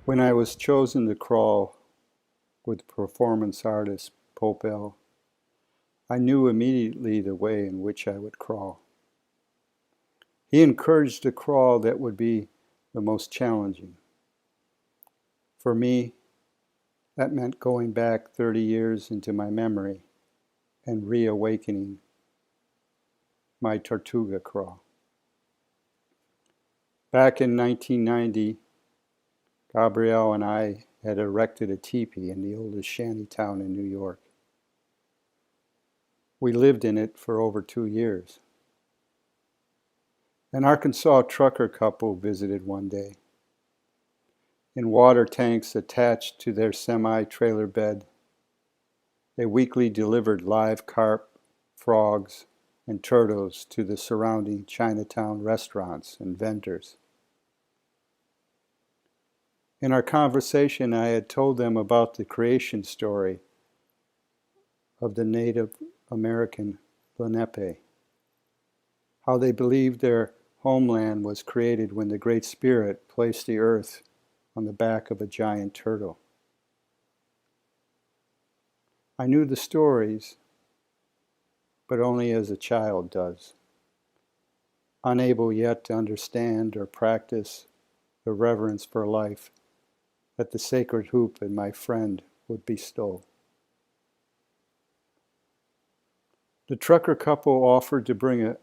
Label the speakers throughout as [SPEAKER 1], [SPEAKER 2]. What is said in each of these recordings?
[SPEAKER 1] When I was chosen to crawl with performance artist Pope.L, I knew immediately the way in which I would crawl. He encouraged a crawl that would be the most challenging. For me, that meant going back 30 years into my memory and reawakening my Tortuga Crawl. Back in 1990, Gabriele and I had erected a tipi in the oldest shantytown in New York. We lived in it for over 2 years. An Arkansas trucker couple visited one day. In water tanks attached to their semi-trailer bed, they weekly delivered live carp, frogs, and turtles to the surrounding Chinatown restaurants and vendors. In our conversation, I had told them about the creation story of the Native American Lenape, how they believed their homeland was created when the Great Spirit placed the earth on the back of a giant turtle. I knew the stories, but only as a child does, unable yet to understand or practice the reverence for life that the sacred hoop and my friend would bestow. The trucker couple offered to bring a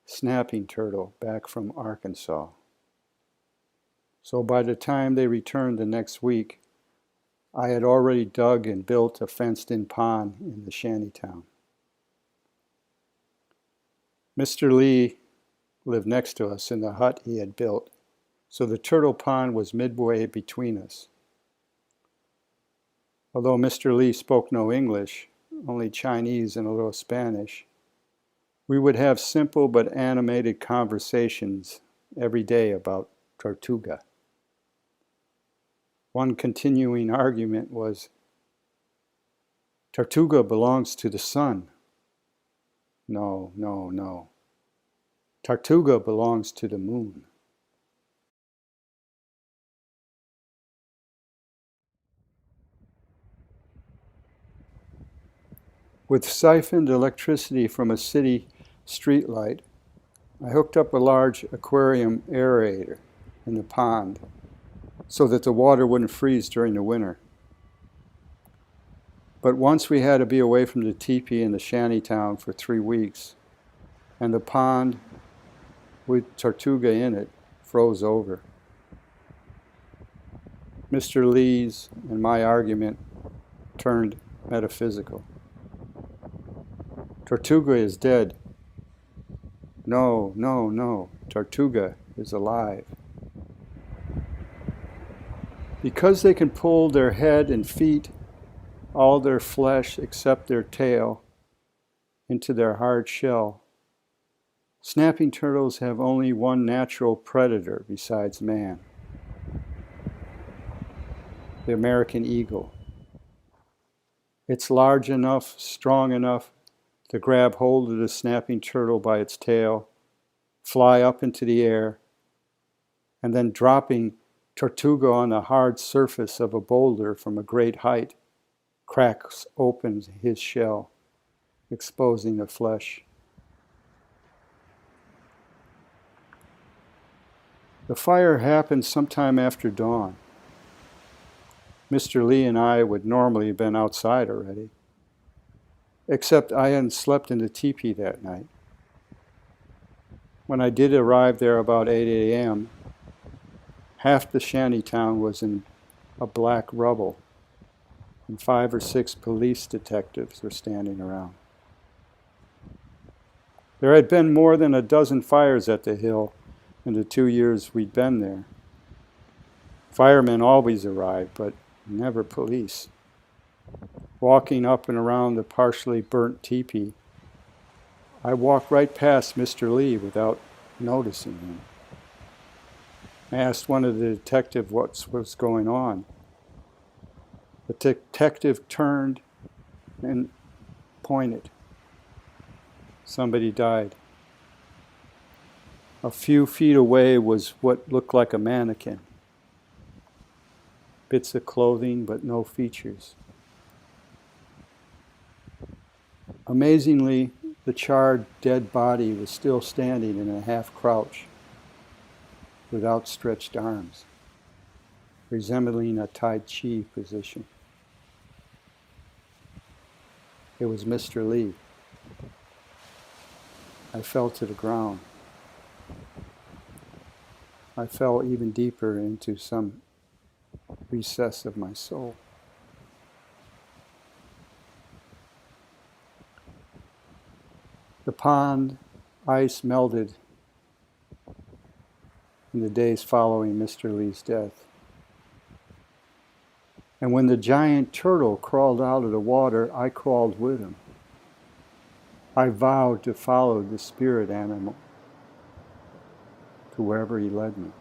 [SPEAKER 1] snapping turtle back from Arkansas. So by the time they returned the next week, I had already dug and built a fenced-in pond in the shantytown. Mr. Lee lived next to us in the hut he had built, so the turtle pond was midway between us. Although Mr. Lee spoke no English, only Chinese and a little Spanish, we would have simple but animated conversations every day about Tortuga. One continuing argument was, Tortuga belongs to the sun. No, no, no. Tortuga belongs to the moon. With siphoned electricity from a city streetlight, I hooked up a large aquarium aerator in the pond so that the water wouldn't freeze during the winter. But once we had to be away from the teepee in the shantytown for 3 weeks, and the pond with Tortuga in it froze over. Mr. Lee's and my argument turned metaphysical. Tortuga is dead. No, no, no. Tortuga is alive. Because they can pull their head and feet, all their flesh except their tail, into their hard shell, snapping turtles have only one natural predator besides man: the American eagle. It's large enough, strong enough to grab hold of the snapping turtle by its tail, fly up into the air, and then dropping Tortuga on the hard surface of a boulder from a great height, cracks open his shell, exposing the flesh. The fire happened sometime after dawn. Mr. Lee and I would normally have been outside already, except I hadn't slept in the teepee that night. When I did arrive there about 8 a.m., half the shantytown was in a black rubble, and 5 or 6 police detectives were standing around. There had been more than a dozen fires at the hill in the 2 years we'd been there. Firemen always arrived, but never police. Walking up and around the partially burnt teepee, I walked right past Mr. Lee without noticing him. I asked one of the detectives what was going on. The detective turned and pointed. Somebody died. A few feet away was what looked like a mannequin. bits of clothing but no features. Amazingly, the charred, dead body was still standing in a half crouch with outstretched arms, resembling a Tai Chi position. It was Mr. Lee. I fell to the ground. I fell even deeper into some recess of my soul. The pond ice melted in the days following Mr. Lee's death. And when the giant turtle crawled out of the water, I crawled with him. I vowed to follow the spirit animal to wherever he led me.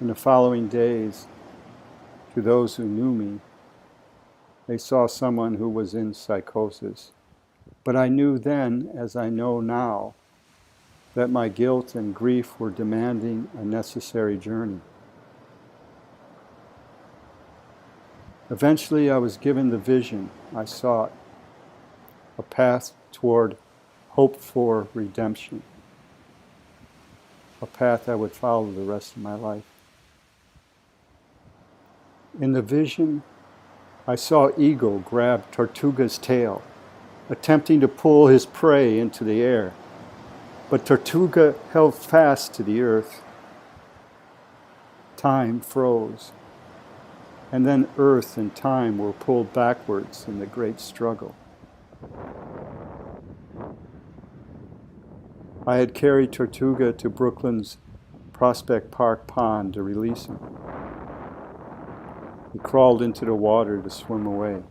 [SPEAKER 1] In the following days, to those who knew me, they saw someone who was in psychosis. But I knew then, as I know now, that my guilt and grief were demanding a necessary journey. Eventually, I was given the vision I sought, a path toward hope for redemption, a path I would follow the rest of my life. In the vision, I saw Eagle grab Tortuga's tail, attempting to pull his prey into the air. But Tortuga held fast to the earth. Time froze, and then earth and time were pulled backwards in the great struggle. I had carried Tortuga to Brooklyn's Prospect Park Pond to release him. He crawled into the water to swim away.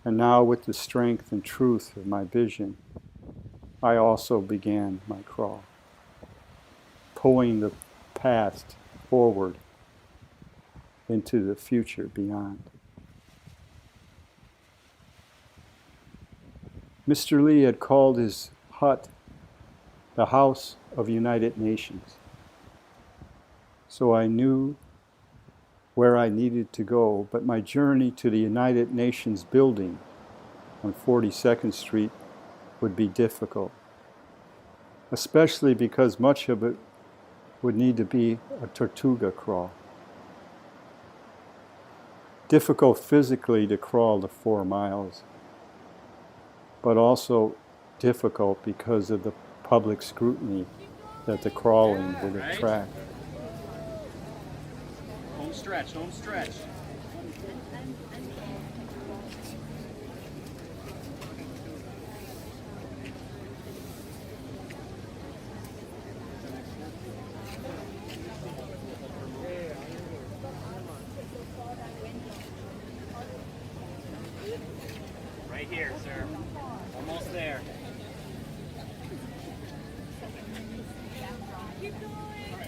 [SPEAKER 1] And now, with the strength and truth of my vision, I also began my crawl, pulling the past forward into the future beyond. Mr. Lee had called his hut the House of United Nations. So I knew where I needed to go, but my journey to the United Nations building on 42nd Street would be difficult, especially because much of it would need to be a Tortuga crawl. Difficult physically to crawl the 4 miles, but also difficult because of the public scrutiny that the crawling would attract.
[SPEAKER 2] Home stretch, home stretch. Right here, sir. Almost there.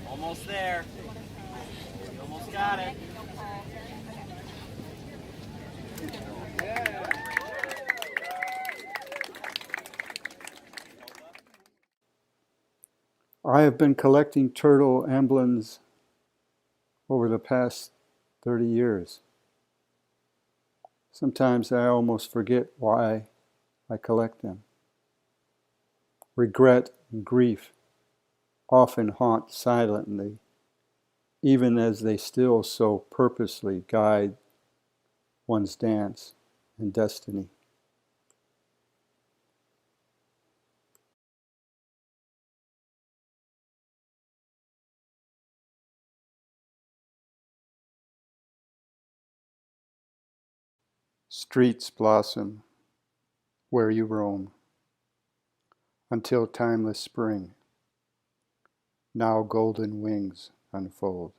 [SPEAKER 2] Almost there. You almost got it.
[SPEAKER 1] I have been collecting turtle emblems over the past 30 years. Sometimes I almost forget why I collect them. Regret and grief often haunt silently, even as they still so purposely guide one's dance and destiny. Streets blossom where you roam until timeless spring, now golden wings unfold.